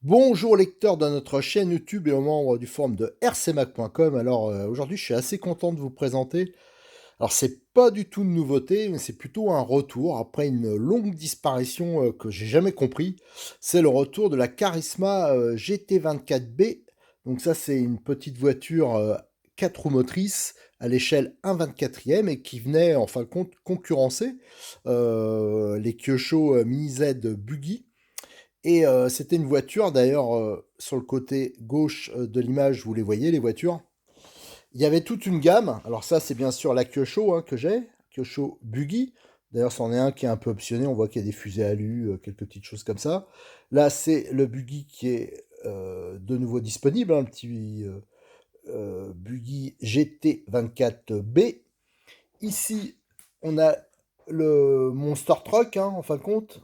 Bonjour lecteurs de notre chaîne YouTube et aux membres du forum de rcmac.com. Alors aujourd'hui je suis assez content de vous présenter. Alors c'est pas du tout une nouveauté, mais c'est plutôt un retour après une longue disparition que j'ai jamais compris. C'est le retour de la Charisma GT24B. Donc ça c'est une petite voiture 4 roues motrices à l'échelle 1/24e et qui venait en fin de compte concurrencer les Kyosho Mini Z Buggy. Et c'était une voiture d'ailleurs, sur le côté gauche, de l'image, vous les voyez les voitures. Il y avait toute une gamme. Alors ça, c'est bien sûr la Kyosho, hein, que j'ai, Kyosho Buggy. D'ailleurs, c'en est un qui est un peu optionné, on voit qu'il y a des fusées alu, quelques petites choses comme ça. Là, c'est le Buggy qui est, de nouveau disponible, hein, le petit, Buggy GT24B. Ici, on a le Monster Truck, hein, en fin de compte,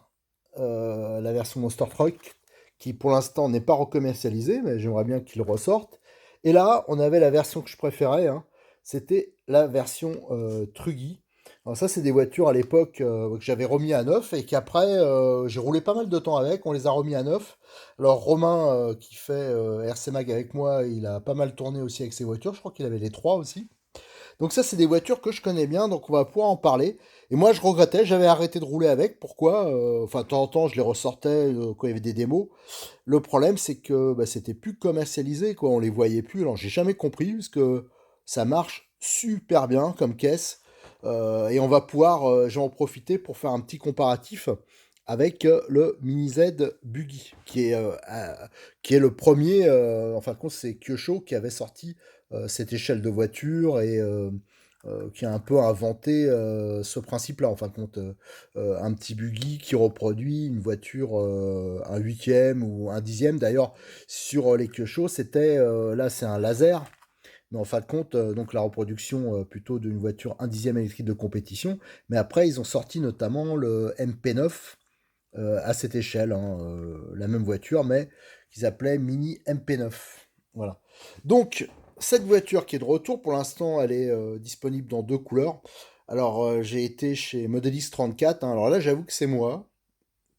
la version Monster Truck, qui pour l'instant n'est pas recommercialisée, mais j'aimerais bien qu'ils ressortent. Et là, on avait la version que je préférais, hein, c'était la version Truggy. Alors ça, c'est des voitures à l'époque que j'avais remis à neuf et qu'après, j'ai roulé pas mal de temps avec, on les a remis à neuf. Alors Romain, qui fait RC Mag avec moi, il a pas mal tourné aussi avec ces voitures, je crois qu'il avait les trois aussi. Donc ça, c'est des voitures que je connais bien, donc on va pouvoir en parler. Et moi, je regrettais, j'avais arrêté de rouler avec. Pourquoi? Enfin, de temps en temps, je les ressortais quand il y avait des démos. Le problème, c'est que bah, c'était plus commercialisé, quoi. On les voyait plus. Alors, j'ai jamais compris, parce que ça marche super bien comme caisse. Et on va pouvoir, j'en en profiter pour faire un petit comparatif avec le Mini Z Buggy, qui est le premier, en fin de compte, c'est Kyosho qui avait sorti cette échelle de voiture et qui a un peu inventé ce principe-là, en fin de compte. Un petit buggy qui reproduit une voiture, un huitième ou un dixième. D'ailleurs, sur les Kyosho, c'était, là, c'est un laser. Mais en fin de compte, donc la reproduction plutôt d'une voiture un dixième électrique de compétition. Mais après, ils ont sorti notamment le MP9 à cette échelle, hein, la même voiture, mais qu'ils appelaient Mini MP9. Voilà. Donc, cette voiture qui est de retour, pour l'instant, elle est disponible dans deux couleurs. Alors, j'ai été chez Modelis 34, hein. Alors là, j'avoue que c'est moi.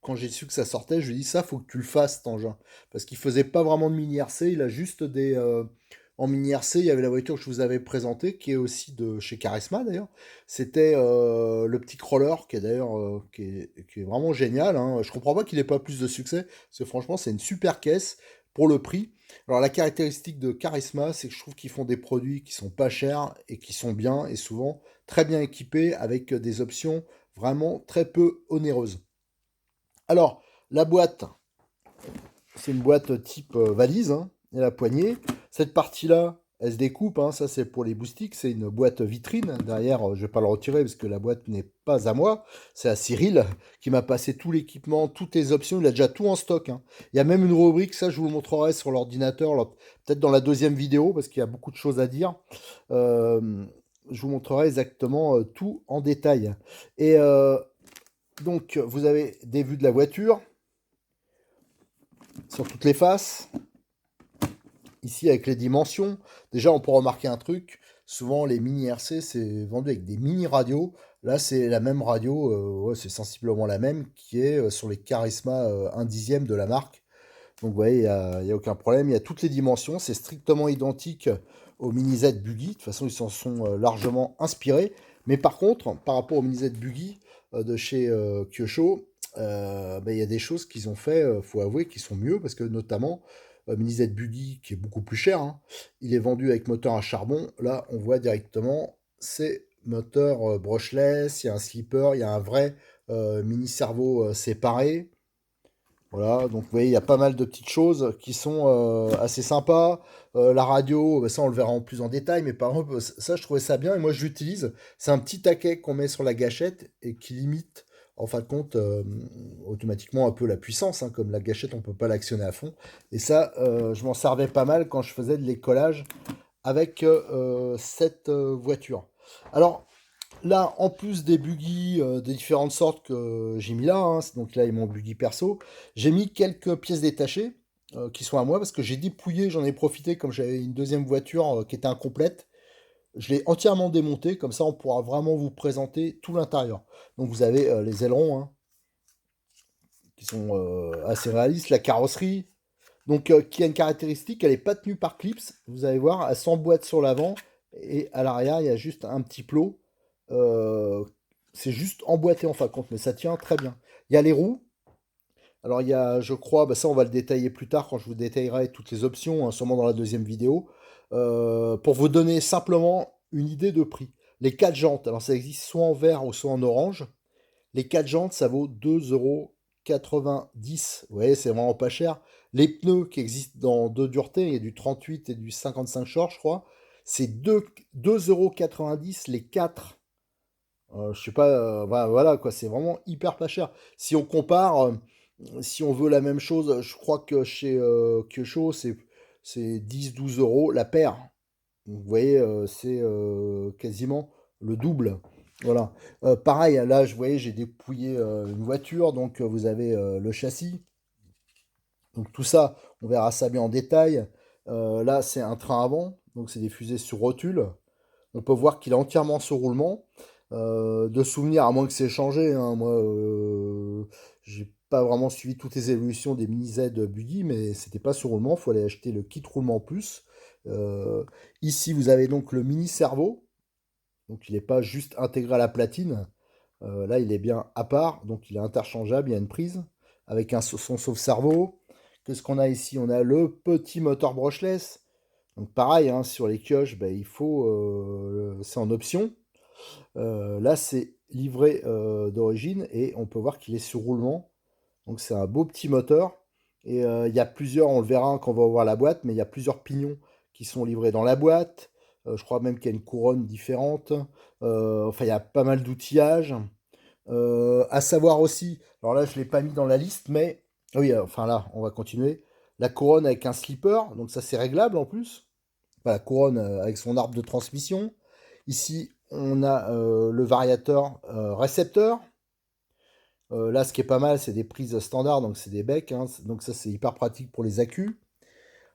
Quand j'ai su que ça sortait, je lui ai dit ça, faut que tu le fasses, cet engin. Parce qu'il faisait pas vraiment de mini RC, il a juste des. En mini RC, il y avait la voiture que je vous avais présentée, qui est aussi de chez Charisma d'ailleurs. C'était le petit crawler, qui est d'ailleurs qui est vraiment génial, hein. Je comprends pas qu'il ait pas plus de succès, parce que franchement, c'est une super caisse pour le prix. Alors la caractéristique de Charisma, c'est que je trouve qu'ils font des produits qui sont pas chers et qui sont bien, et souvent très bien équipés, avec des options vraiment très peu onéreuses. Alors, la boîte, c'est une boîte type valise, hein, et la poignée. Cette partie-là, elle se découpe, hein, ça c'est pour les boustiques, c'est une boîte vitrine. Derrière, je ne vais pas le retirer parce que la boîte n'est pas à moi, c'est à Cyril qui m'a passé tout l'équipement, toutes les options, il a déjà tout en stock, hein. Il y a même une rubrique, ça je vous le montrerai sur l'ordinateur, peut-être dans la deuxième vidéo parce qu'il y a beaucoup de choses à dire. Euh, je vous montrerai exactement tout en détail. Et donc, vous avez des vues de la voiture sur toutes les faces. Ici, avec les dimensions, déjà, on peut remarquer un truc. Souvent, les mini RC, c'est vendu avec des mini radios. Là, c'est la même radio, ouais, c'est sensiblement la même, qui est sur les Charisma 1 dixième de la marque. Donc, vous voyez, il y a aucun problème. Il y a toutes les dimensions. C'est strictement identique au Mini Z Buggy. De toute façon, ils s'en sont largement inspirés. Mais par contre, par rapport au Mini Z Buggy de chez Kyosho, bah, il y a des choses qu'ils ont fait, faut avouer, qui sont mieux. Parce que notamment, Mini Z Buggy, qui est beaucoup plus cher, hein, il est vendu avec moteur à charbon. Là, on voit directement, c'est moteur brushless. Il y a un slipper, il y a un vrai mini cerveau séparé. Voilà, donc vous voyez, il y a pas mal de petites choses qui sont assez sympas. La radio, bah, ça on le verra en plus en détail, mais par exemple, ça je trouvais ça bien et moi je l'utilise. C'est un petit taquet qu'on met sur la gâchette et qui limite en fin de compte, automatiquement un peu la puissance, hein, comme la gâchette, on peut pas l'actionner à fond et ça, je m'en servais pas mal quand je faisais de l'écolage avec, cette, voiture. Alors là, en plus des buggy, des différentes sortes que j'ai mis là, hein, donc là, il y a mon buggy perso, j'ai mis quelques pièces détachées, qui sont à moi parce que j'ai dépouillé, j'en ai profité comme j'avais une deuxième voiture, qui était incomplète. Je l'ai entièrement démonté, comme ça on pourra vraiment vous présenter tout l'intérieur. Donc vous avez, les ailerons, hein, qui sont, assez réalistes, la carrosserie, donc qui a une caractéristique, elle est pas tenue par clips, vous allez voir, elle s'emboîte sur l'avant et à l'arrière, il y a juste un petit plot. Euh, c'est juste emboîté en fin de compte, mais ça tient très bien. Il y a les roues. Alors il y a, je crois, bah ça on va le détailler plus tard quand je vous détaillerai toutes les options, hein, sûrement dans la deuxième vidéo, pour vous donner simplement une idée de prix. Les 4 jantes, alors ça existe soit en vert ou soit en orange. Les 4 jantes, ça vaut 2,90 €. Vous voyez, c'est vraiment pas cher. Les pneus qui existent dans deux duretés, il y a du 38 et du 55 short, je crois, c'est 2,90 € les 4. Je sais pas, voilà quoi, c'est vraiment hyper pas cher. Si on compare, si on veut la même chose, je crois que chez Kyosho, c'est 10-12 € la paire. Donc, vous voyez, c'est quasiment le double. Voilà. Pareil, là, je voyais, j'ai dépouillé une voiture, donc vous avez le châssis. Donc tout ça, on verra ça bien en détail. Là, c'est un train avant, donc c'est des fusées sur rotule. On peut voir qu'il est entièrement sur roulement. De souvenir, à moins que c'est changé, hein, moi, j'ai pas vraiment suivi toutes les évolutions des mini Z Buggy, mais c'était pas sur roulement. Il faut aller acheter le kit roulement plus. Euh, Ici, vous avez donc le mini cerveau. Donc, il n'est pas juste intégré à la platine. Là, il est bien à part. Donc, il est interchangeable. Il y a une prise avec son sauve-cerveau. Qu'est-ce qu'on a ici? On a le petit moteur brushless. Donc, pareil, hein, sur les pioches, ben, il faut. C'est en option. Là, c'est livré d'origine et on peut voir qu'il est sur roulement. Donc c'est un beau petit moteur. Et il y a plusieurs, on le verra quand on va voir la boîte, mais il y a plusieurs pignons qui sont livrés dans la boîte. Je crois même qu'il y a une couronne différente. Enfin, il y a pas mal d'outillages. À savoir aussi, alors là, je ne l'ai pas mis dans la liste, mais oui, enfin là, on va continuer. La couronne avec un slipper, donc ça c'est réglable en plus. Enfin, la couronne avec son arbre de transmission. Ici, on a le variateur récepteur. Là, ce qui est pas mal, c'est des prises standards, donc c'est des becs, hein, donc ça c'est hyper pratique pour les accus.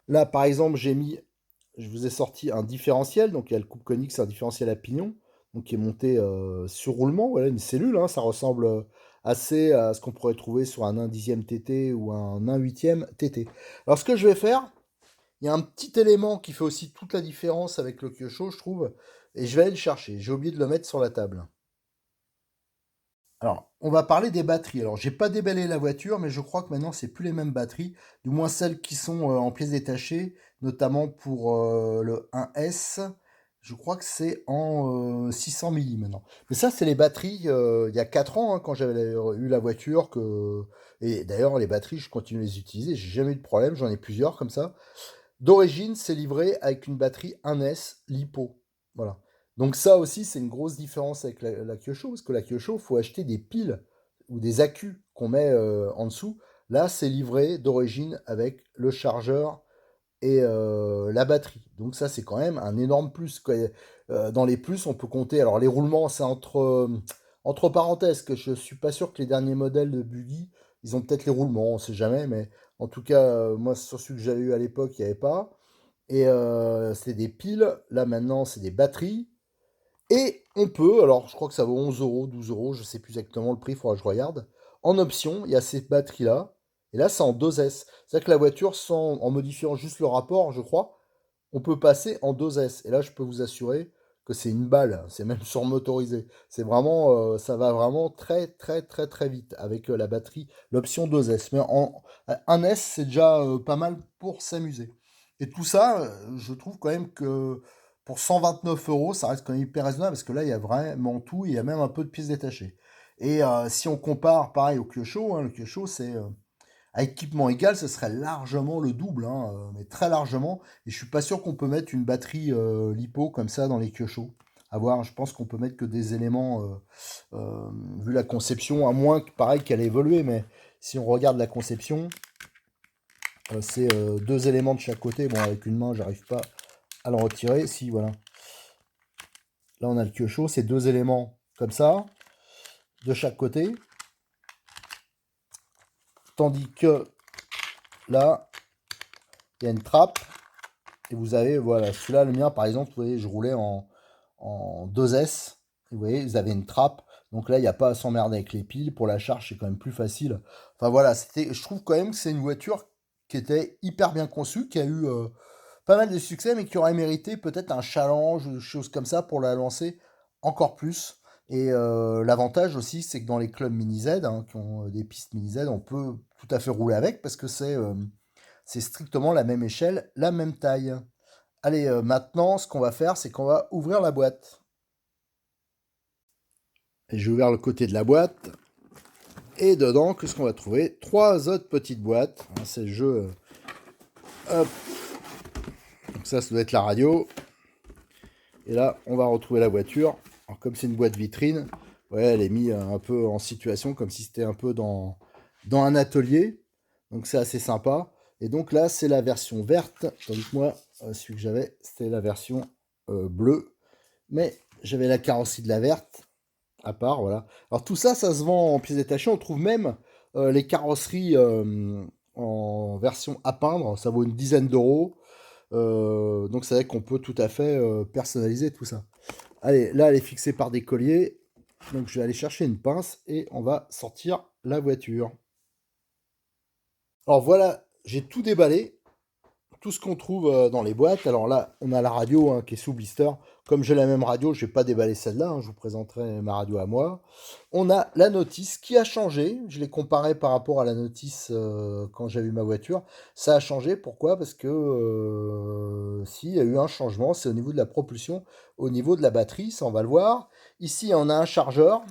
Là, par exemple, je vous ai sorti un différentiel, donc il y a le coupe conique, c'est un différentiel à pignon, donc qui est monté sur roulement, voilà, une cellule, hein, ça ressemble assez à ce qu'on pourrait trouver sur un 1/10 TT ou un 1/8 TT. Alors ce que je vais faire, il y a un petit élément qui fait aussi toute la différence avec le Kyosho, je trouve, et je vais aller le chercher. J'ai oublié de le mettre sur la table. Alors, on va parler des batteries. Alors, j'ai pas déballé la voiture, mais je crois que maintenant, c'est plus les mêmes batteries, du moins celles qui sont en pièces détachées, notamment pour le 1S. Je crois que c'est en 600 milli maintenant. Mais ça, c'est les batteries il y a 4 ans, hein, quand j'avais eu la voiture. Et d'ailleurs, les batteries, je continue à les utiliser. J'ai jamais eu de problème. J'en ai plusieurs comme ça. D'origine, c'est livré avec une batterie 1S LiPo. Voilà. Donc ça aussi, c'est une grosse différence avec la Kyosho, parce que la Kyosho, il faut acheter des piles ou des accus qu'on met en dessous. Là, c'est livré d'origine avec le chargeur et la batterie. Donc ça, c'est quand même un énorme plus, quoi. Dans les plus, on peut compter. Alors les roulements, c'est entre parenthèses, que je suis pas sûr que les derniers modèles de Buggy, ils ont peut-être les roulements, on sait jamais, mais en tout cas, moi, sur celui que j'avais eu à l'époque, il n'y avait pas. Et c'était des piles. Là, maintenant, c'est des batteries. Et on peut, alors je crois que ça vaut 11 euros, 12 euros, je sais plus exactement le prix, il faudra que je regarde. En option, il y a ces batteries-là. Et là, c'est en 2S. C'est-à-dire que la voiture, en modifiant juste le rapport, je crois, on peut passer en 2S. Et là, je peux vous assurer que c'est une balle. C'est même surmotorisé. C'est vraiment, ça va vraiment très, très, très, très vite avec la batterie, l'option 2S. Mais en 1S, c'est déjà pas mal pour s'amuser. Et tout ça, je trouve quand même que pour 129 euros, ça reste quand même hyper raisonnable parce que là, il y a vraiment tout. Il y a même un peu de pièces détachées. Et si on compare, pareil, au Kyosho, hein, le Kyosho, c'est à équipement égal, ce serait largement le double, hein, mais très largement. Et je suis pas sûr qu'on peut mettre une batterie LiPo comme ça dans les Kyosho. À voir, je pense qu'on peut mettre que des éléments, vu la conception, à moins que pareil qu'elle ait évolué, mais si on regarde la conception, c'est deux éléments de chaque côté. Bon, avec une main, j'arrive pas à le retirer. Si, voilà. Là, on a le kyosho, c'est deux éléments comme ça, de chaque côté. Tandis que là, il y a une trappe. Et vous avez, voilà, celui-là, le mien, par exemple, vous voyez, je roulais en 2S. Vous voyez, vous avez une trappe. Donc là, il n'y a pas à s'emmerder avec les piles. Pour la charge, c'est quand même plus facile. Enfin voilà, je trouve quand même que c'est une voiture qui était hyper bien conçue, qui a eu pas mal de succès, mais qui aurait mérité peut-être un challenge ou des choses comme ça pour la lancer encore plus. Et l'avantage aussi, c'est que dans les clubs mini Z, hein, qui ont des pistes mini Z, on peut tout à fait rouler avec parce que c'est strictement la même échelle, la même taille. Allez, maintenant, ce qu'on va faire, c'est qu'on va ouvrir la boîte. Et j'ai ouvert le côté de la boîte. Et dedans, qu'est-ce qu'on va trouver? Trois autres petites boîtes. Hein, c'est le jeu. Hop. Donc ça doit être la radio. Et là, on va retrouver la voiture. Alors, comme c'est une boîte vitrine, ouais, elle est mise un peu en situation, comme si c'était un peu dans un atelier. Donc c'est assez sympa. Et donc là, c'est la version verte. Tandis que moi, celui que j'avais, c'était la version bleue. Mais j'avais la carrosserie de la verte, à part, voilà. Alors tout ça, ça se vend en pièces détachées. On trouve même les carrosseries en version à peindre. Ça vaut une dizaine d'euros. Donc c'est vrai qu'on peut tout à fait personnaliser tout ça. Allez, là, elle est fixée par des colliers. Donc je vais aller chercher une pince et on va sortir la voiture. Alors voilà, j'ai tout déballé. Tout ce qu'on trouve dans les boîtes. Alors là, on a la radio hein, qui est sous blister. Comme j'ai la même radio, je ne vais pas déballer celle-là. Hein, je vous présenterai ma radio à moi. On a la notice qui a changé. Je l'ai comparé par rapport à la notice quand j'ai eu ma voiture. Ça a changé. Pourquoi? Parce que si, il y a eu un changement. C'est au niveau de la propulsion, au niveau de la batterie. Ça, on va le voir. Ici, on a un chargeur.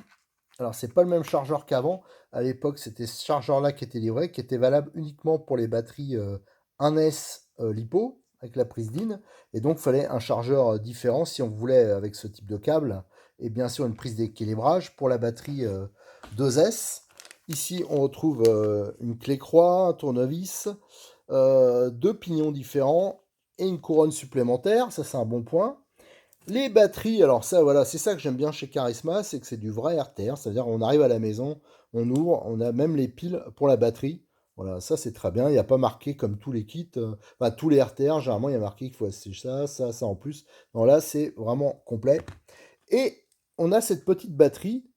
Alors, c'est pas le même chargeur qu'avant. À l'époque, c'était ce chargeur-là qui était livré, qui était valable uniquement pour les batteries 1S LiPo, avec la prise DIN. Et donc, il fallait un chargeur différent si on voulait, avec ce type de câble. Et bien sûr, une prise d'équilibrage pour la batterie 2S. Ici, on retrouve une clé croix, un tournevis, deux pignons différents et une couronne supplémentaire. Ça, c'est un bon point. Les batteries, alors ça, voilà, c'est ça que j'aime bien chez Charisma, c'est que c'est du vrai RTR, c'est-à-dire on arrive à la maison, on ouvre, on a même les piles pour la batterie. Voilà, ça c'est très bien, il n'y a pas marqué comme tous les kits, enfin tous les RTR, généralement il y a marqué qu'il faut acheter ça en plus. Non, là c'est vraiment complet. Et on a cette petite batterie,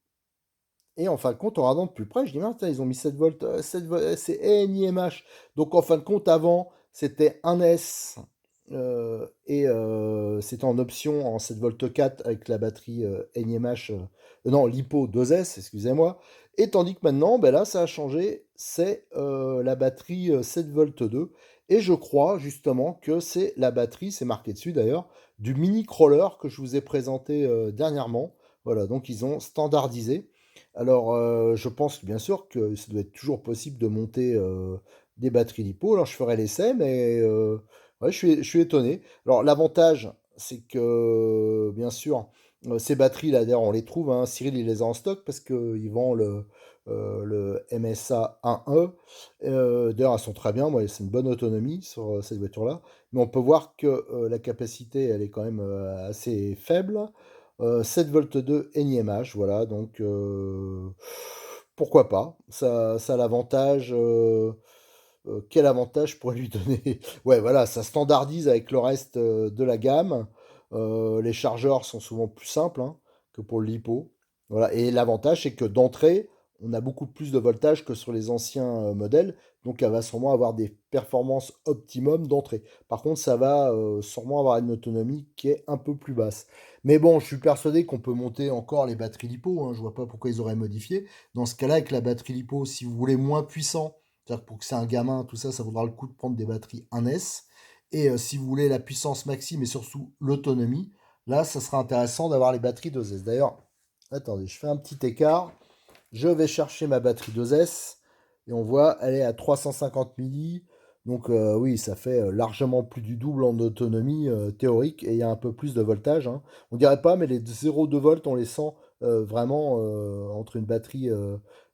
et en fin de compte, en regardant de plus près, je dis, mince, ils ont mis 7 volts, 7 c'est NIMH. Donc en fin de compte, avant, c'était un S, et c'était en option en 7 volts 4 avec la batterie NIMH, non, LiPo 2S, excusez-moi. Et tandis que maintenant, ben là, ça a changé, c'est la batterie 7 volts 2. Et je crois justement que c'est la batterie, c'est marqué dessus d'ailleurs, du mini crawler que je vous ai présenté dernièrement. Voilà, donc ils ont standardisé. Alors, je pense bien sûr que ça doit être toujours possible de monter des batteries LiPo. Alors, je ferai l'essai, mais ouais, je suis étonné. Alors, l'avantage, c'est que, bien sûr, ces batteries-là, d'ailleurs, on les trouve. Hein, Cyril, il les a en stock parce qu'il vend le MSA 1E. D'ailleurs, elles sont très bien. Moi, c'est une bonne autonomie sur cette voiture-là. Mais on peut voir que la capacité, elle est quand même assez faible. 7 volts 2 NiMH, voilà, donc pourquoi pas? Ça a l'avantage. Quel avantage pourrait lui donner? Ouais, voilà, ça standardise avec le reste de la gamme. Les chargeurs sont souvent plus simples hein, que pour le LiPo. Voilà. Et l'avantage, c'est que d'entrée, on a beaucoup plus de voltage que sur les anciens modèles. Donc, elle va sûrement avoir des performances optimum d'entrée. Par contre, ça va sûrement avoir une autonomie qui est un peu plus basse. Mais bon, je suis persuadé qu'on peut monter encore les batteries LiPo. Hein. Je vois pas pourquoi ils auraient modifié. Dans ce cas-là, avec la batterie LiPo, si vous voulez moins puissant, c'est-à-dire que pour que c'est un gamin, tout ça, ça vaudra le coup de prendre des batteries 1S. Et si vous voulez la puissance maxi, mais surtout l'autonomie, là, ça sera intéressant d'avoir les batteries 2S. D'ailleurs, attendez, je fais un petit écart. Je vais chercher ma batterie 2S. Et on voit, elle est à 350 milli. Donc oui, ça fait largement plus du double en autonomie théorique et il y a un peu plus de voltage, hein. On dirait pas, mais les 0,2 volts, on les sent vraiment entre une batterie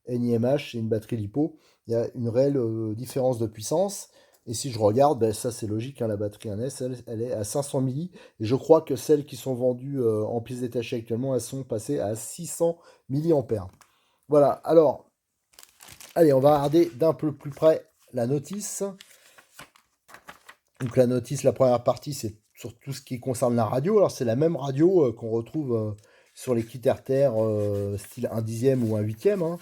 NiMH et une batterie LiPo. Il y a une réelle différence de puissance. Et si je regarde, ben, ça c'est logique, hein, la batterie 1S, elle est à 500 milli. Et je crois que celles qui sont vendues en pièces détachées actuellement, elles sont passées à 600 milliampères. Voilà, alors, allez, on va regarder d'un peu plus près la notice. Donc la notice, la première partie, c'est sur tout ce qui concerne la radio. Alors c'est la même radio qu'on retrouve sur les kits RTR style 1 dixième ou 1 huitième, hein.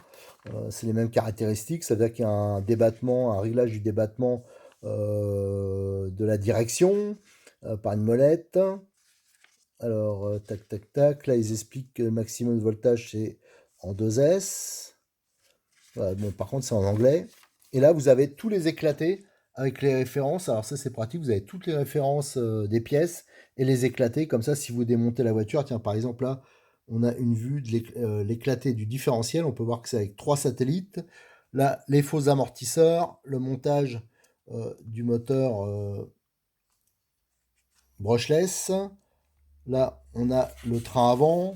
C'est les mêmes caractéristiques, c'est-à-dire qu'il y a un débattement, un réglage du débattement de la direction par une molette. Alors tac tac tac, là ils expliquent que le maximum de voltage c'est en 2S. Voilà, bon, par contre, c'est en anglais. Et là, vous avez tous les éclatés avec les références. Alors ça, c'est pratique. Vous avez toutes les références des pièces et les éclatés. Comme ça, si vous démontez la voiture, tiens, par exemple, là, on a une vue de l'éclaté du différentiel. On peut voir que c'est avec 3 satellites. Là, les faux amortisseurs, le montage du moteur brushless. Là, on a le train avant.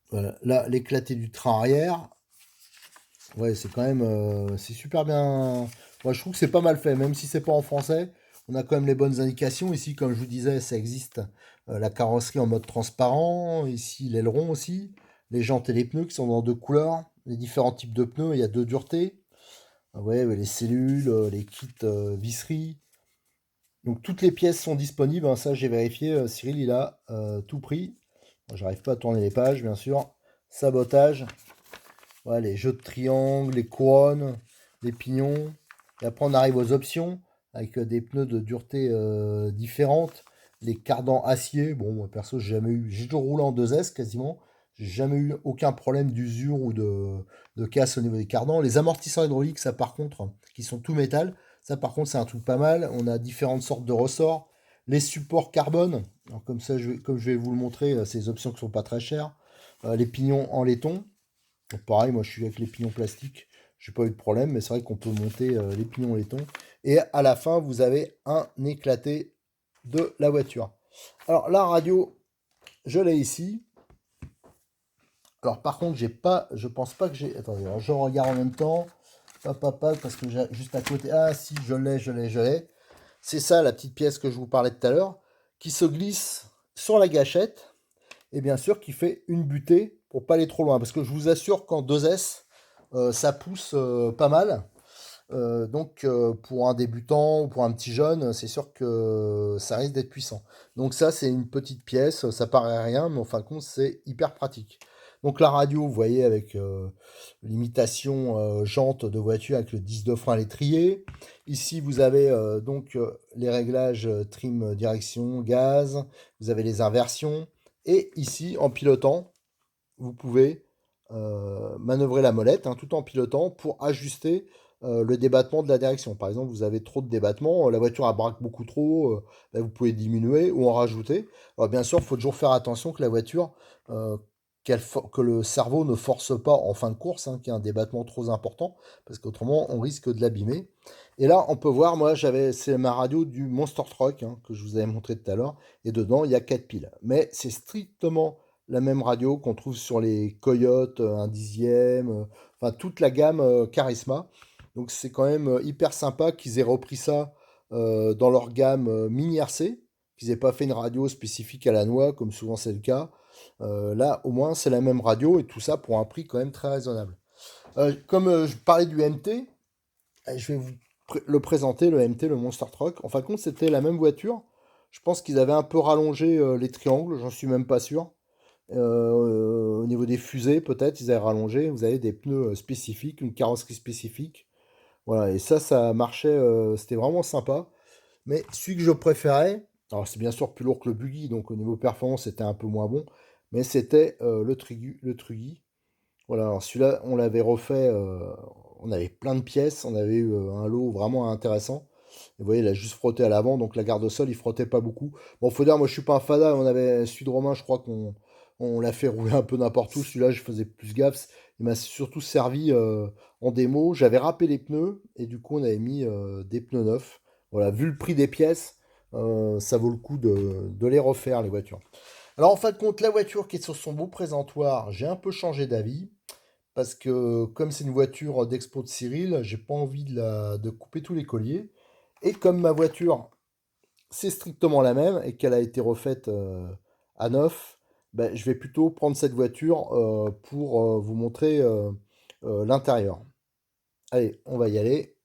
Voilà. Là, l'éclaté du train arrière. Ouais, c'est quand même, c'est super bien. Moi, je trouve que c'est pas mal fait, même si c'est pas en français. On a quand même les bonnes indications. Ici, comme je vous disais, ça existe. La carrosserie en mode transparent. Ici, l'aileron aussi. Les jantes et les pneus qui sont dans deux couleurs. Les différents types de pneus. Il y a deux duretés. Ah ouais, ouais, les cellules, les kits visserie. Donc, toutes les pièces sont disponibles, hein. Ça, j'ai vérifié. Cyril, il a tout pris. Bon, j'arrive pas à tourner les pages, bien sûr. Sabotage. Ouais, les jeux de triangles, les couronnes, les pignons. Et après, on arrive aux options avec des pneus de dureté différentes. Les cardans acier. Bon, moi, perso, j'ai jamais eu. J'ai toujours roulé en 2S quasiment. J'ai jamais eu aucun problème d'usure ou de casse au niveau des cardans. Les amortisseurs hydrauliques, ça par contre, qui sont tout métal. Ça par contre, c'est un truc pas mal. On a différentes sortes de ressorts. Les supports carbone. Alors, comme ça, comme je vais vous le montrer, c'est des options qui sont pas très chères. Les pignons en laiton. Donc pareil, moi je suis avec les pignons plastiques, j'ai pas eu de problème, mais c'est vrai qu'on peut monter les pignons laiton. Et à la fin, vous avez un éclaté de la voiture. Alors la radio, je l'ai ici. Alors par contre, j'ai pas, je pense pas que j'ai. Attendez, alors, je regarde en même temps. Papa, parce que j'ai juste à côté. Ah si, je l'ai. C'est ça la petite pièce que je vous parlais tout à l'heure, qui se glisse sur la gâchette et bien sûr qui fait une butée pour pas aller trop loin. Parce que je vous assure qu'en 2S, ça pousse pas mal. Donc pour un débutant ou pour un petit jeune, c'est sûr que ça risque d'être puissant. Donc ça, c'est une petite pièce, ça paraît rien, mais en fin de compte, c'est hyper pratique. Donc la radio, vous voyez, avec l'imitation jante de voiture avec le disque de frein à l'étrier. Ici, vous avez donc les réglages trim direction, gaz. Vous avez les inversions. Et ici, en pilotant, vous pouvez manœuvrer la molette, hein, tout en pilotant pour ajuster le débattement de la direction. Par exemple, vous avez trop de débattement, la voiture elle braque beaucoup trop, là, vous pouvez diminuer ou en rajouter. Alors, bien sûr, il faut toujours faire attention que la voiture, euh, que le cerveau ne force pas en fin de course, hein, qu'il y ait un débattement trop important, parce qu'autrement on risque de l'abîmer. Et là, on peut voir, moi c'est ma radio du Monster Truck, hein, que je vous avais montré tout à l'heure, et dedans il y a 4 piles. Mais c'est strictement la même radio qu'on trouve sur les Coyotes, un dixième, enfin toute la gamme Charisma. Donc c'est quand même hyper sympa qu'ils aient repris ça dans leur gamme Mini RC, qu'ils aient pas fait une radio spécifique à la noix, comme souvent c'est le cas. Là, au moins, c'est la même radio et tout ça pour un prix quand même très raisonnable. Comme je parlais du MT, je vais vous le présenter, le MT, le Monster Truck. En fin de compte, c'était la même voiture. Je pense qu'ils avaient un peu rallongé les triangles, j'en suis même pas sûr. Au niveau des fusées, peut-être, ils avaient rallongé. Vous avez des pneus spécifiques, une carrosserie spécifique. Voilà, et ça marchait, c'était vraiment sympa. Mais celui que je préférais, alors c'est bien sûr plus lourd que le buggy, donc au niveau performance, c'était un peu moins bon, mais c'était le Truggy. Voilà, alors celui-là, on l'avait refait, on avait plein de pièces, on avait eu un lot vraiment intéressant. Et vous voyez, il a juste frotté à l'avant, donc la garde au sol, il frottait pas beaucoup. Bon, faut dire, moi je suis pas un fada, on avait celui de Romain, je crois qu'on On l'a fait rouler un peu n'importe où. Celui-là, je faisais plus gaffe. Il m'a surtout servi en démo. J'avais râpé les pneus et du coup, on avait mis des pneus neufs. Voilà, vu le prix des pièces, ça vaut le coup de les refaire, les voitures. Alors, en fin de compte, la voiture qui est sur son beau présentoir, j'ai un peu changé d'avis. Parce que comme c'est une voiture d'expo de Cyril, j'ai pas envie de couper tous les colliers. Et comme ma voiture, c'est strictement la même et qu'elle a été refaite à neuf, ben, je vais plutôt prendre cette voiture pour vous montrer l'intérieur. Allez, on va y aller.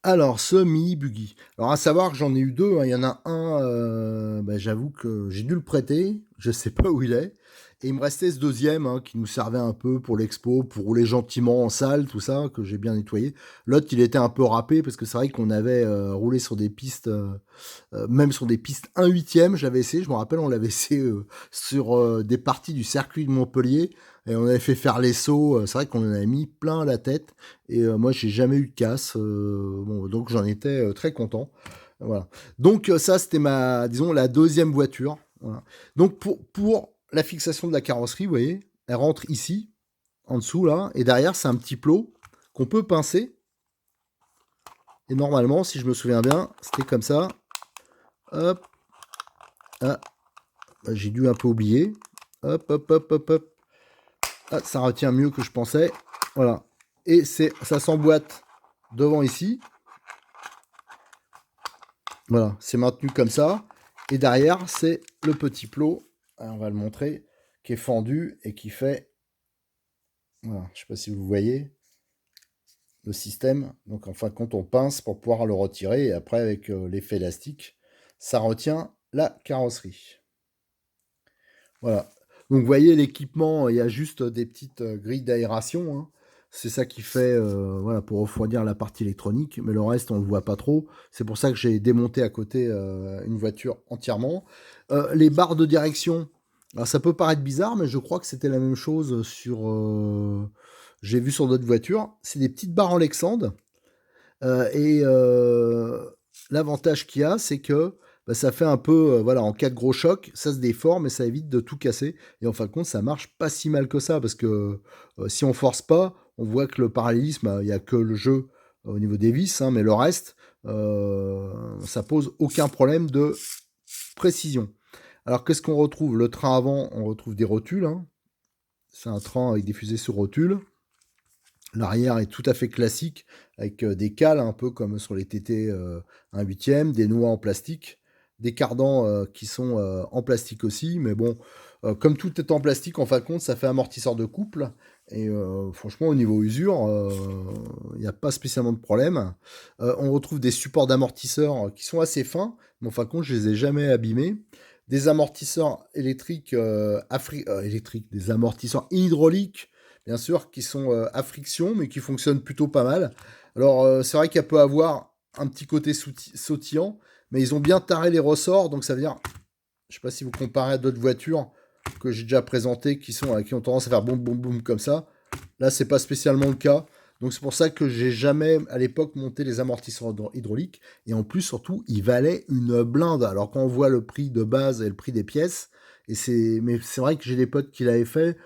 Alors, ce mini buggy. Alors, à savoir que j'en ai eu deux, hein. Il y en a un, ben, j'avoue que j'ai dû le prêter. Je sais pas où il est. Et il me restait ce deuxième, hein, qui nous servait un peu pour l'expo, pour rouler gentiment en salle, tout ça, que j'ai bien nettoyé. L'autre, il était un peu râpé parce que c'est vrai qu'on avait roulé sur des pistes, même sur des pistes 1/8, j'avais essayé. Je me rappelle, on l'avait essayé sur des parties du circuit de Montpellier. Et on avait fait faire les sauts. C'est vrai qu'on en avait mis plein la tête. Et moi, j'ai jamais eu de casse. Bon, donc j'en étais très content. Voilà. Donc ça, c'était disons, la deuxième voiture. Voilà. Donc pour la fixation de la carrosserie, vous voyez, elle rentre ici, en dessous là, et derrière, c'est un petit plot qu'on peut pincer. Et normalement, si je me souviens bien, c'était comme ça. Hop, ah, j'ai dû un peu oublier. Hop, hop, hop, hop, hop. Ah, ça retient mieux que je pensais. Voilà. Et ça s'emboîte devant ici. Voilà, c'est maintenu comme ça. Et derrière, c'est le petit plot, on va le montrer, qui est fendu et qui fait, voilà, je ne sais pas si vous voyez, le système. Donc en fin de compte, on pince pour pouvoir le retirer. Et après, avec l'effet élastique, ça retient la carrosserie. Voilà. Donc vous voyez, l'équipement, il y a juste des petites grilles d'aération, hein. C'est ça qui fait, voilà, pour refroidir la partie électronique, mais le reste, on ne le voit pas trop. C'est pour ça que j'ai démonté à côté une voiture entièrement. Les barres de direction, alors ça peut paraître bizarre, mais je crois que c'était la même chose sur... j'ai vu sur d'autres voitures. C'est des petites barres en Lexand. Et l'avantage qu'il y a, c'est que bah, ça fait un peu, voilà, en cas de gros choc, ça se déforme et ça évite de tout casser. Et en fin de compte, ça marche pas si mal que ça, parce que si on force pas, on voit que le parallélisme, il n'y a que le jeu au niveau des vis, hein, mais le reste, ça pose aucun problème de précision. Alors qu'est-ce qu'on retrouve? Le train avant, on retrouve des rotules, hein. C'est un train avec des fusées sur rotules. L'arrière est tout à fait classique, avec des cales un peu comme sur les TT 1/8, des noix en plastique, des cardans qui sont en plastique aussi, mais bon, comme tout est en plastique, en fin de compte, ça fait amortisseur de couple, et franchement, au niveau usure, il n'y a pas spécialement de problème. On retrouve des supports d'amortisseurs qui sont assez fins, mais en fin de compte, je les ai jamais abîmés. Des amortisseurs électriques, électriques, des amortisseurs hydrauliques, bien sûr, qui sont à friction, mais qui fonctionnent plutôt pas mal. Alors, c'est vrai qu'elle peut avoir un petit côté sautillant, mais ils ont bien taré les ressorts, donc ça veut dire, je sais pas si vous comparez à d'autres voitures que j'ai déjà présentées qui ont tendance à faire boum boum boum comme ça. Là, c'est pas spécialement le cas. Donc c'est pour ça que j'ai jamais à l'époque monté les amortisseurs hydrauliques. Et en plus, surtout, ils valaient une blinde. Alors quand on voit le prix de base et le prix des pièces, mais c'est vrai que j'ai des potes qui l'avaient fait,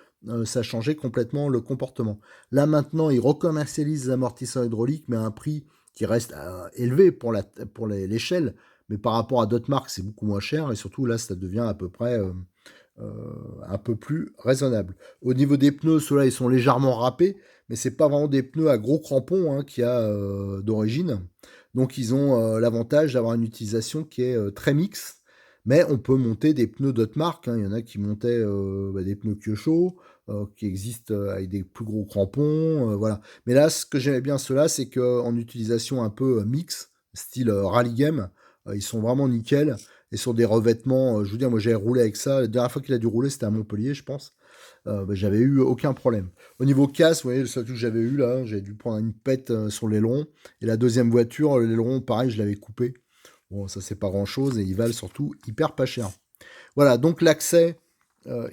ça changeait complètement le comportement. Là maintenant, ils recommercialisent les amortisseurs hydrauliques, mais à un prix qui reste élevé pour l'échelle. Mais par rapport à d'autres marques, c'est beaucoup moins cher. Et surtout, là, ça devient à peu près un peu plus raisonnable. Au niveau des pneus, ceux-là, ils sont légèrement râpés, mais c'est pas vraiment des pneus à gros crampons, hein, qu'il y a d'origine. Donc, ils ont l'avantage d'avoir une utilisation qui est très mixte. Mais on peut monter des pneus d'autres marques, hein. Il y en a qui montaient des pneus Kyosho, qui existent avec des plus gros crampons, voilà. Mais là, ce que j'aimais bien ceux-là, c'est qu'en utilisation un peu mix, style rally game, ils sont vraiment nickel. Et sur des revêtements, je veux dire, moi j'avais roulé avec ça. La dernière fois qu'il a dû rouler, c'était à Montpellier, je pense. Bah, j'avais eu aucun problème. Au niveau casse, vous voyez, le seul truc que j'avais eu là, j'ai dû prendre une pète sur l'aileron. Et la deuxième voiture, l'aileron, pareil, je l'avais coupé. Bon, ça c'est pas grand chose et ils valent surtout hyper pas cher. Voilà, donc l'accès,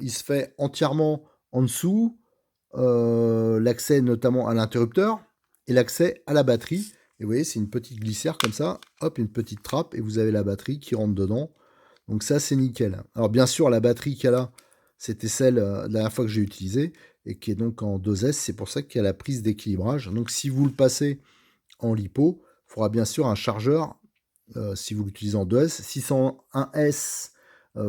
il se fait entièrement en dessous. L'accès notamment à l'interrupteur et l'accès à la batterie. Et vous voyez, c'est une petite glissière comme ça, hop, une petite trappe, et vous avez la batterie qui rentre dedans. Donc ça, c'est nickel. Alors bien sûr, la batterie qu'elle a, c'était celle de la dernière fois que j'ai utilisée, et qui est donc en 2S, c'est pour ça qu'il y a la prise d'équilibrage. Donc si vous le passez en lipo, il faudra bien sûr un chargeur, si vous l'utilisez en 2S. 601S,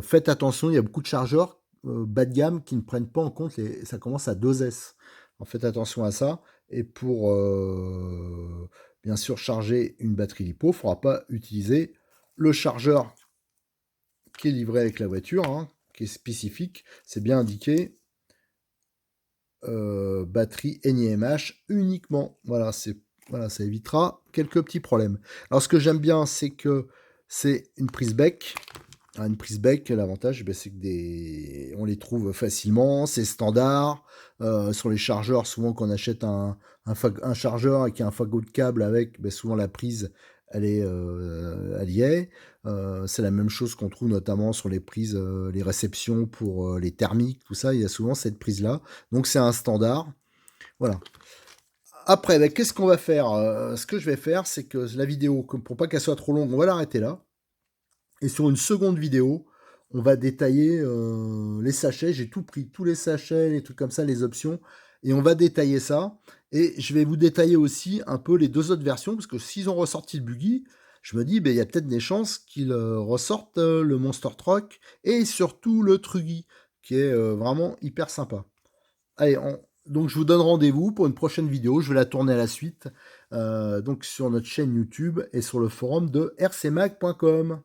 faites attention, il y a beaucoup de chargeurs bas de gamme qui ne prennent pas en compte ça commence à 2S. En faites attention à ça. Et pour bien sûr charger une batterie lipo, il ne faudra pas utiliser le chargeur qui est livré avec la voiture, hein, qui est spécifique. C'est bien indiqué. Batterie NiMH uniquement. Voilà, voilà, ça évitera quelques petits problèmes. Alors ce que j'aime bien, c'est que c'est une prise bec. Une prise bec, l'avantage, ben, c'est que on les trouve facilement, c'est standard. Sur les chargeurs, souvent quand on achète un chargeur et qu'il y a un fagot de câble avec, ben, souvent la prise, elle y est. C'est la même chose qu'on trouve notamment sur les prises, les réceptions pour les thermiques, tout ça, il y a souvent cette prise-là. Donc c'est un standard. Voilà. Après, ben, qu'est-ce qu'on va faire? Ce que je vais faire, c'est que la vidéo, pour pas qu'elle soit trop longue, on va l'arrêter là. Et sur une seconde vidéo, on va détailler les sachets. J'ai tout pris, tous les sachets, les trucs comme ça, les options. Et on va détailler ça. Et je vais vous détailler aussi un peu les deux autres versions. Parce que s'ils ont ressorti le buggy, je me dis, ben, il y a peut-être des chances qu'ils ressortent le Monster Truck. Et surtout le Truggy, qui est vraiment hyper sympa. Allez, donc je vous donne rendez-vous pour une prochaine vidéo. Je vais la tourner à la suite. Donc sur notre chaîne YouTube et sur le forum de rcmag.com.